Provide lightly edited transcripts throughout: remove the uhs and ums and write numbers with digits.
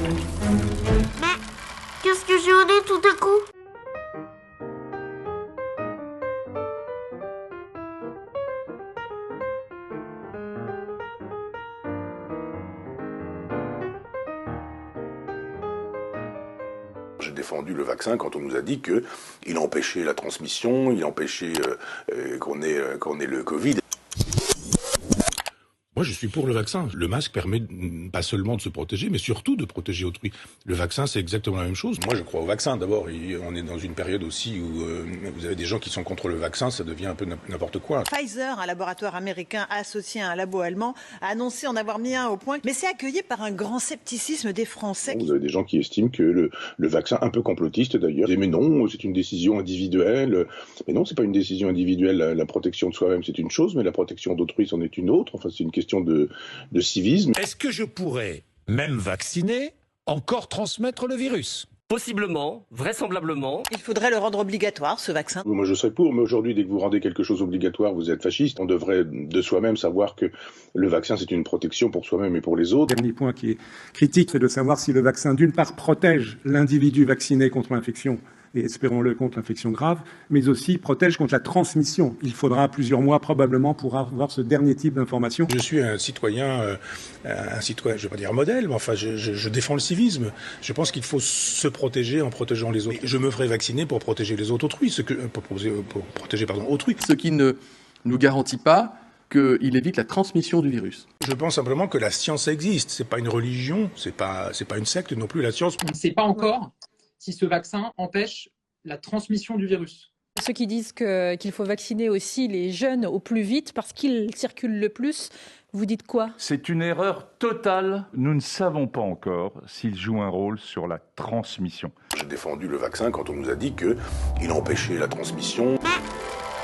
Mais qu'est-ce que j'ai au nez tout à coup? J'ai défendu le vaccin quand on nous a dit qu'il empêchait la transmission, il empêchait qu'on ait le Covid. Moi, je suis pour le vaccin. Le masque permet pas seulement de se protéger, mais surtout de protéger autrui. Le vaccin, c'est exactement la même chose. Moi, je crois au vaccin. D'abord, on est dans une période aussi où vous avez des gens qui sont contre le vaccin, ça devient un peu n'importe quoi. Pfizer, un laboratoire américain associé à un labo allemand, a annoncé en avoir mis un au point, mais c'est accueilli par un grand scepticisme des Français. Vous avez des gens qui estiment que le vaccin, un peu complotiste d'ailleurs, mais non, c'est une décision individuelle. Mais non, c'est pas une décision individuelle. La protection de soi-même, c'est une chose, mais la protection d'autrui, c'en est une autre. Enfin, c'est une question de civisme. Est-ce que je pourrais, même vacciné, encore transmettre le virus ? Possiblement, vraisemblablement. Il faudrait le rendre obligatoire, ce vaccin. Moi, je serais pour, mais aujourd'hui, dès que vous rendez quelque chose obligatoire, vous êtes fasciste. On devrait de soi-même savoir que le vaccin, c'est une protection pour soi-même et pour les autres. Le dernier point qui est critique, c'est de savoir si le vaccin, d'une part, protège l'individu vacciné contre l'infection, et espérons-le contre l'infection grave, mais aussi protège contre la transmission. Il faudra plusieurs mois probablement pour avoir ce dernier type d'information. Je suis un citoyen, je ne vais pas dire modèle, mais enfin, je défends le civisme. Je pense qu'il faut se protéger en protégeant les autres. Je me ferai vacciner pour protéger les autres autrui, pour protéger autrui. Ce qui ne nous garantit pas qu'il évite la transmission du virus. Je pense simplement que la science existe. C'est pas une religion, c'est pas une secte non plus, la science. On ne sait pas encore si ce vaccin empêche la transmission du virus. Ceux qui disent qu'il faut vacciner aussi les jeunes au plus vite parce qu'ils circulent le plus, vous dites quoi? C'est une erreur totale. Nous ne savons pas encore s'il joue un rôle sur la transmission. J'ai défendu le vaccin quand on nous a dit qu'il empêchait la transmission. Mais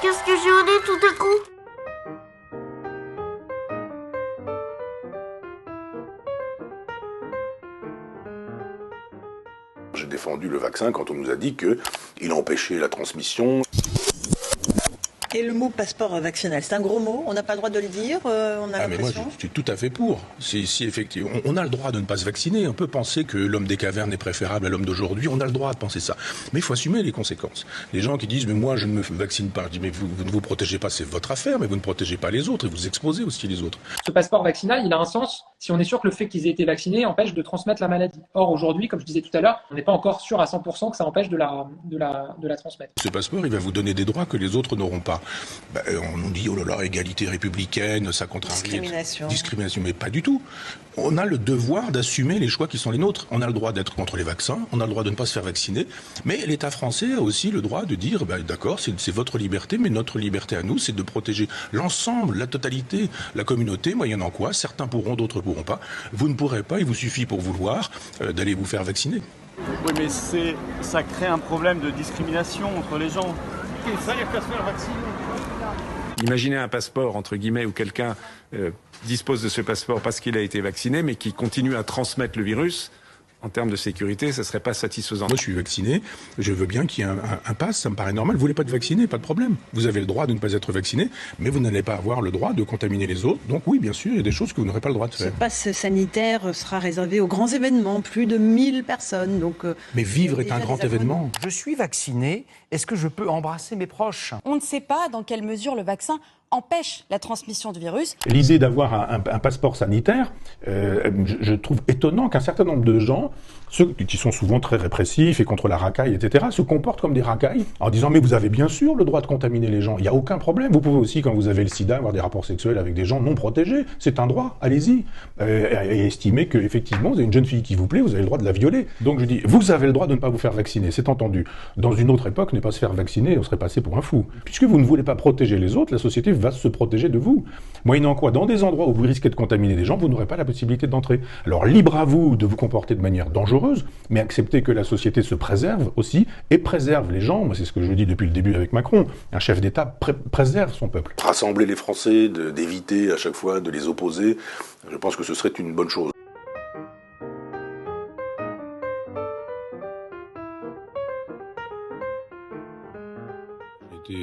qu'est-ce que j'ai au nez tout à coup? J'ai défendu le vaccin quand on nous a dit qu'il empêchait la transmission. Et le mot passeport vaccinal, c'est un gros mot, on n'a pas le droit de le dire, on a mais moi, je suis tout à fait pour. Si effectivement, on a le droit de ne pas se vacciner. On peut penser que l'homme des cavernes est préférable à l'homme d'aujourd'hui. On a le droit de penser ça. Mais il faut assumer les conséquences. Les gens qui disent, mais moi, je ne me vaccine pas. Je dis, mais vous ne vous protégez pas, c'est votre affaire, mais vous ne protégez pas les autres et vous exposez aussi les autres. Ce passeport vaccinal, il a un sens si on est sûr que le fait qu'ils aient été vaccinés empêche de transmettre la maladie. Or, aujourd'hui, comme je disais tout à l'heure, on n'est pas encore sûr à 100% que ça empêche de la transmettre. Ce passeport, il va vous donner des droits que les autres n'auront pas. On nous dit, oh là là, égalité républicaine, ça contrarie. Discrimination, mais pas du tout. On a le devoir d'assumer les choix qui sont les nôtres. On a le droit d'être contre les vaccins, on a le droit de ne pas se faire vacciner, mais l'État français a aussi le droit de dire, d'accord, c'est votre liberté, mais notre liberté à nous, c'est de protéger l'ensemble, la totalité, la communauté, moyennant quoi certains pourront, d'autres ne pourront pas. Vous ne pourrez pas, il vous suffit pour vouloir d'aller vous faire vacciner. Oui, mais ça crée un problème de discrimination entre les gens. Ça, il n'y a qu'à se faire vacciner. Imaginez un passeport, entre guillemets, où quelqu'un dispose de ce passeport parce qu'il a été vacciné, mais qui continue à transmettre le virus. En termes de sécurité, ça ne serait pas satisfaisant. Moi, je suis vacciné, je veux bien qu'il y ait un pass, ça me paraît normal. Vous voulez pas être vacciné, pas de problème. Vous avez le droit de ne pas être vacciné, mais vous n'allez pas avoir le droit de contaminer les autres. Donc oui, bien sûr, il y a des choses que vous n'aurez pas le droit de faire. Ce pass sanitaire sera réservé aux grands événements, plus de 1000 personnes. Donc, mais vivre est un grand événement. Je suis vacciné, est-ce que je peux embrasser mes proches? On ne sait pas dans quelle mesure le vaccin empêche la transmission du virus. L'idée d'avoir un passeport sanitaire, je trouve étonnant qu'un certain nombre de gens, ceux qui sont souvent très répressifs et contre la racaille, etc., se comportent comme des racailles en disant « mais vous avez bien sûr le droit de contaminer les gens, il n'y a aucun problème, vous pouvez aussi, quand vous avez le sida, avoir des rapports sexuels avec des gens non protégés, c'est un droit, allez-y. Et estimer qu'effectivement, vous avez une jeune fille qui vous plaît, vous avez le droit de la violer. Donc je dis, vous avez le droit de ne pas vous faire vacciner, c'est entendu. Dans une autre époque, ne pas se faire vacciner, on serait passé pour un fou. Puisque vous ne voulez pas protéger les autres, la société va se protéger de vous. Moyennant quoi, dans des endroits où vous risquez de contaminer des gens, vous n'aurez pas la possibilité d'entrer. Alors libre à vous de vous comporter de manière dangereuse, mais acceptez que la société se préserve aussi, et préserve les gens. Moi, c'est ce que je dis depuis le début avec Macron. Un chef d'État préserve son peuple. Rassembler les Français, d'éviter à chaque fois de les opposer, je pense que ce serait une bonne chose. J'étais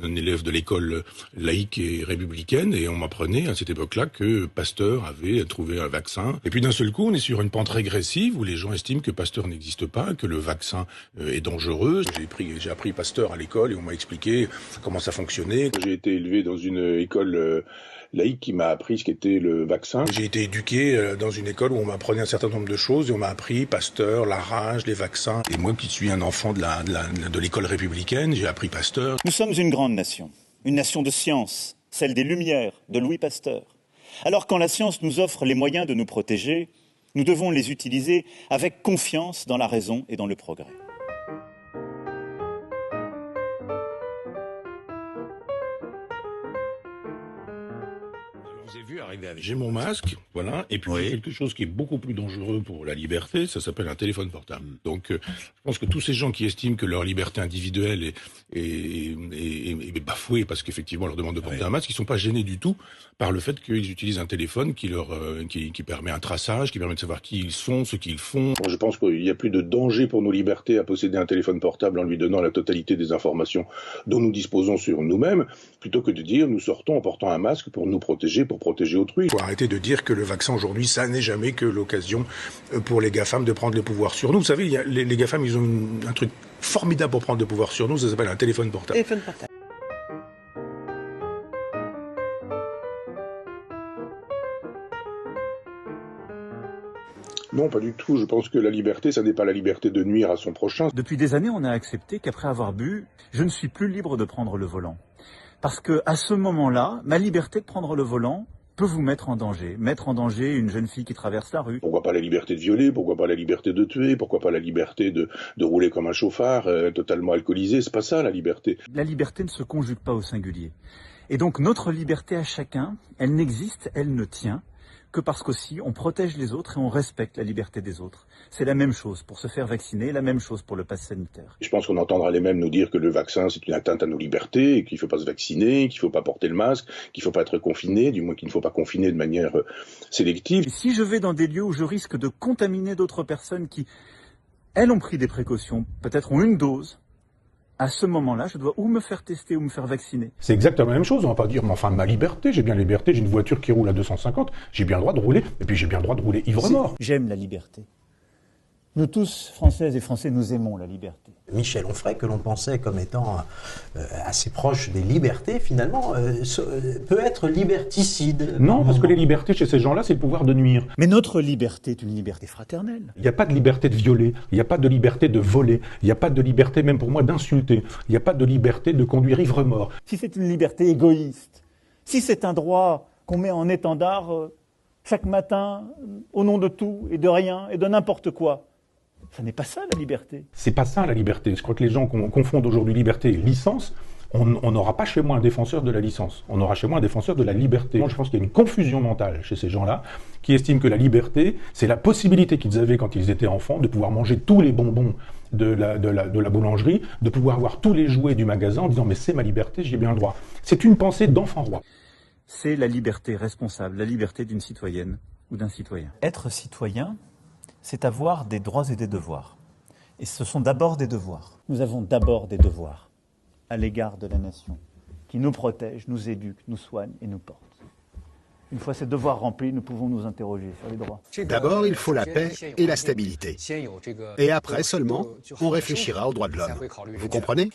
un élève de l'école laïque et républicaine et on m'apprenait à cette époque-là que Pasteur avait trouvé un vaccin. Et puis d'un seul coup, on est sur une pente régressive où les gens estiment que Pasteur n'existe pas, que le vaccin est dangereux. J'ai appris Pasteur à l'école et on m'a expliqué comment ça fonctionnait. J'ai été élevé dans une école laïque qui m'a appris ce qu'était le vaccin. J'ai été éduqué dans une école où on m'apprenait un certain nombre de choses et on m'a appris Pasteur, la rage, les vaccins. Et moi qui suis un enfant de l'école républicaine, j'ai appris Pasteur. Nous sommes une grande nation, une nation de science, celle des Lumières, de Louis Pasteur. Alors quand la science nous offre les moyens de nous protéger, nous devons les utiliser avec confiance dans la raison et dans le progrès. J'ai mon masque, voilà, et puis j'ai quelque chose qui est beaucoup plus dangereux pour la liberté, ça s'appelle un téléphone portable. Donc je pense que tous ces gens qui estiment que leur liberté individuelle est bafouée parce qu'effectivement on leur demande de porter un masque, ils sont pas gênés du tout par le fait qu'ils utilisent un téléphone qui permet un traçage, qui permet de savoir qui ils sont, ce qu'ils font. Je pense qu'il y a plus de danger pour nos libertés à posséder un téléphone portable en lui donnant la totalité des informations dont nous disposons sur nous-mêmes, plutôt que de dire nous sortons en portant un masque pour nous protéger, pour protéger autrui. Il faut arrêter de dire que le vaccin aujourd'hui, ça n'est jamais que l'occasion pour les GAFAM de prendre le pouvoir sur nous. Vous savez, les GAFAM, ils ont un truc formidable pour prendre le pouvoir sur nous, ça s'appelle un téléphone portable. Téléphone portable. Non, pas du tout. Je pense que la liberté, ça n'est pas la liberté de nuire à son prochain. Depuis des années, on a accepté qu'après avoir bu, je ne suis plus libre de prendre le volant. Parce que à ce moment-là, ma liberté de prendre le volant peut vous mettre en danger une jeune fille qui traverse la rue. Pourquoi pas la liberté de violer, pourquoi pas la liberté de tuer, pourquoi pas la liberté de rouler comme un chauffard, totalement alcoolisé, c'est pas ça la liberté. La liberté ne se conjugue pas au singulier. Et donc notre liberté à chacun, elle n'existe, elle ne tient que parce qu'aussi on protège les autres et on respecte la liberté des autres. C'est la même chose pour se faire vacciner, la même chose pour le pass sanitaire. Je pense qu'on entendra les mêmes nous dire que le vaccin c'est une atteinte à nos libertés, qu'il ne faut pas se vacciner, qu'il ne faut pas porter le masque, qu'il ne faut pas être confiné, du moins qu'il ne faut pas confiner de manière sélective. Et si je vais dans des lieux où je risque de contaminer d'autres personnes qui, elles, ont pris des précautions, peut-être ont une dose, à ce moment-là, je dois ou me faire tester ou me faire vacciner. C'est exactement la même chose, on va pas dire, mais enfin, ma liberté, j'ai bien la liberté, j'ai une voiture qui roule à 250, j'ai bien le droit de rouler, et puis j'ai bien le droit de rouler ivre-mort. J'aime la liberté. Nous tous, Françaises et Français, nous aimons la liberté. Michel Onfray, que l'on pensait comme étant assez proche des libertés, finalement, peut être liberticide. Non, parce que les libertés chez ces gens-là, c'est le pouvoir de nuire. Mais notre liberté est une liberté fraternelle. Il n'y a pas de liberté de violer, il n'y a pas de liberté de voler, il n'y a pas de liberté, même pour moi, d'insulter, il n'y a pas de liberté de conduire ivre-mort. Si c'est une liberté égoïste, si c'est un droit qu'on met en étendard chaque matin, au nom de tout et de rien et de n'importe quoi, ça n'est pas ça la liberté. C'est pas ça la liberté. Je crois que les gens confondent aujourd'hui liberté et licence. On n'aura pas chez moi un défenseur de la licence. On aura chez moi un défenseur de la liberté. Je pense qu'il y a une confusion mentale chez ces gens-là qui estiment que la liberté, c'est la possibilité qu'ils avaient quand ils étaient enfants de pouvoir manger tous les bonbons de la boulangerie, de pouvoir voir tous les jouets du magasin en disant mais c'est ma liberté, j'y ai bien le droit. C'est une pensée d'enfant roi. C'est la liberté responsable, la liberté d'une citoyenne ou d'un citoyen. Être citoyen, c'est avoir des droits et des devoirs. Et ce sont d'abord des devoirs. Nous avons d'abord des devoirs à l'égard de la nation, qui nous protège, nous éduque, nous soigne et nous porte. Une fois ces devoirs remplis, nous pouvons nous interroger sur les droits. D'abord, il faut la paix et la stabilité. Et après seulement, on réfléchira aux droits de l'homme. Vous comprenez ?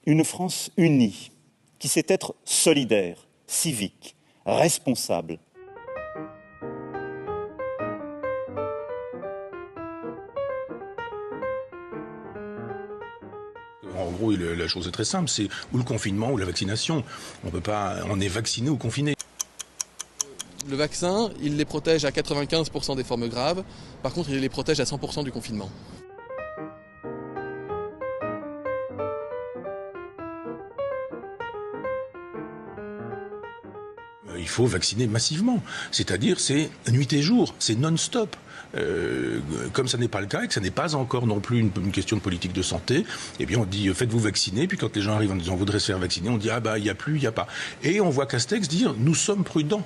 Une France unie, qui sait être solidaire, civique, responsable. En gros, la chose est très simple, c'est ou le confinement ou la vaccination. On est vacciné ou confiné. Le vaccin, il les protège à 95% des formes graves. Par contre, il les protège à 100% du confinement. Il faut vacciner massivement. C'est-à-dire, c'est nuit et jour, c'est non-stop. Comme ça n'est pas le cas et que ça n'est pas encore non plus une question de politique de santé, eh bien on dit faites-vous vacciner, puis quand les gens arrivent en disant on voudrait se faire vacciner, on dit ah bah il n'y a plus, il n'y a pas. Et on voit Castex dire nous sommes prudents.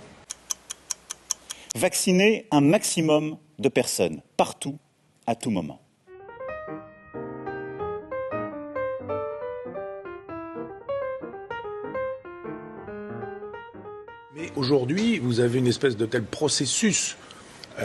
Vacciner un maximum de personnes, partout, à tout moment. aujourd'hui, vous avez une espèce de tel processus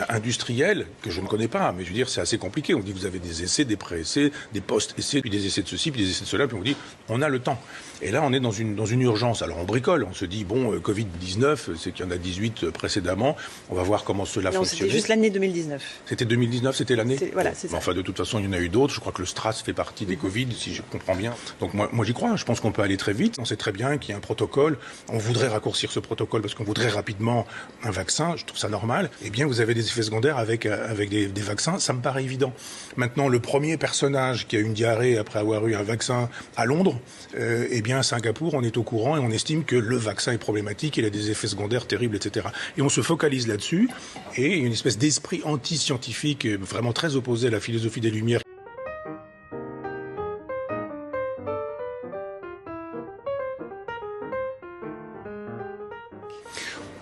industriel que je ne connais pas, mais je veux dire, c'est assez compliqué. On dit vous avez des essais, des pré-essais, des post-essais, puis des essais de ceci, puis des essais de cela, puis on dit on a le temps. Et là, on est dans une urgence. Alors on bricole, on se dit bon, Covid-19, c'est qu'il y en a 18 précédemment, on va voir comment cela fonctionne. C'était juste l'année 2019. C'était 2019, c'était l'année. Voilà, c'est ça. Enfin, de toute façon, il y en a eu d'autres. Je crois que le STRAS fait partie des Covid, si je comprends bien. Donc moi j'y crois. Je pense qu'on peut aller très vite. On sait très bien qu'il y a un protocole. On voudrait raccourcir ce protocole parce qu'on voudrait rapidement un vaccin. Je trouve ça normal. Eh bien, vous avez des effets secondaires avec des vaccins. Ça me paraît évident. Maintenant, le premier personnage qui a eu une diarrhée après avoir eu un vaccin à Londres, eh bien, à Singapour, on est au courant et on estime que le vaccin est problématique, il a des effets secondaires terribles, etc. Et on se focalise là-dessus et une espèce d'esprit anti-scientifique vraiment très opposé à la philosophie des Lumières.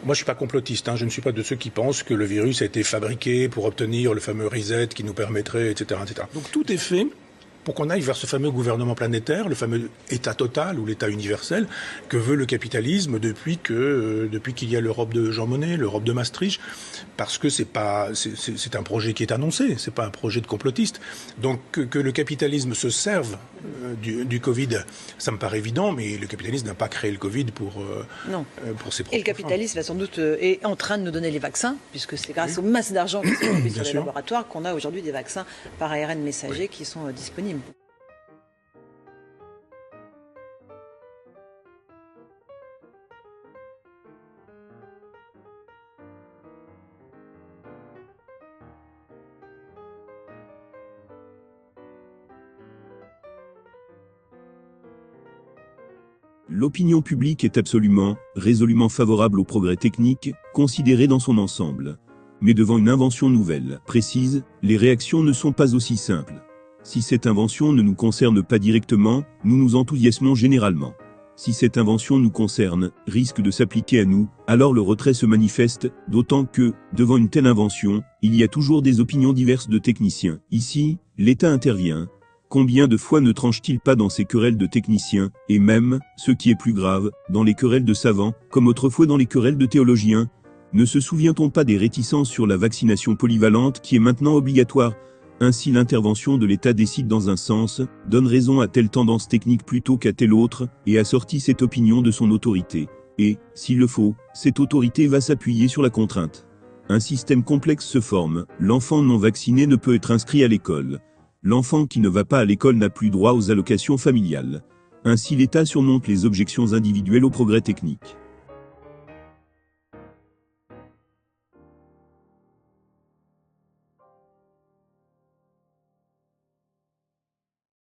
Moi, je suis pas complotiste. Je ne suis pas de ceux qui pensent que le virus a été fabriqué pour obtenir le fameux reset qui nous permettrait, etc., etc. Donc tout est fait pour qu'on aille vers ce fameux gouvernement planétaire, le fameux État total ou l'État universel que veut le capitalisme depuis qu'il y a l'Europe de Jean Monnet, l'Europe de Maastricht, parce que c'est un projet qui est annoncé, c'est pas un projet de complotiste. Donc que le capitalisme se serve du Covid, ça me paraît évident, mais le capitalisme n'a pas créé le Covid pour ses propres Et le capitalisme sans doute est en train de nous donner les vaccins, puisque c'est grâce aux masses d'argent qui sont mis sur les laboratoires qu'on a aujourd'hui des vaccins par ARN messager qui sont disponibles. L'opinion publique est absolument, résolument favorable au progrès technique, considéré dans son ensemble. Mais devant une invention nouvelle, précise, les réactions ne sont pas aussi simples. Si cette invention ne nous concerne pas directement, nous nous enthousiasmons généralement. Si cette invention nous concerne, risque de s'appliquer à nous, alors le retrait se manifeste, d'autant que, devant une telle invention, il y a toujours des opinions diverses de techniciens. Ici, l'État intervient. Combien de fois ne tranche-t-il pas dans ces querelles de techniciens, et même, ce qui est plus grave, dans les querelles de savants, comme autrefois dans les querelles de théologiens? Ne se souvient-on pas des réticences sur la vaccination polyvalente qui est maintenant obligatoire? Ainsi l'intervention de l'État décide dans un sens, donne raison à telle tendance technique plutôt qu'à telle autre, et assortit cette opinion de son autorité. Et, s'il le faut, cette autorité va s'appuyer sur la contrainte. Un système complexe se forme, l'enfant non vacciné ne peut être inscrit à l'école. L'enfant qui ne va pas à l'école n'a plus droit aux allocations familiales. Ainsi l'État surmonte les objections individuelles au progrès technique.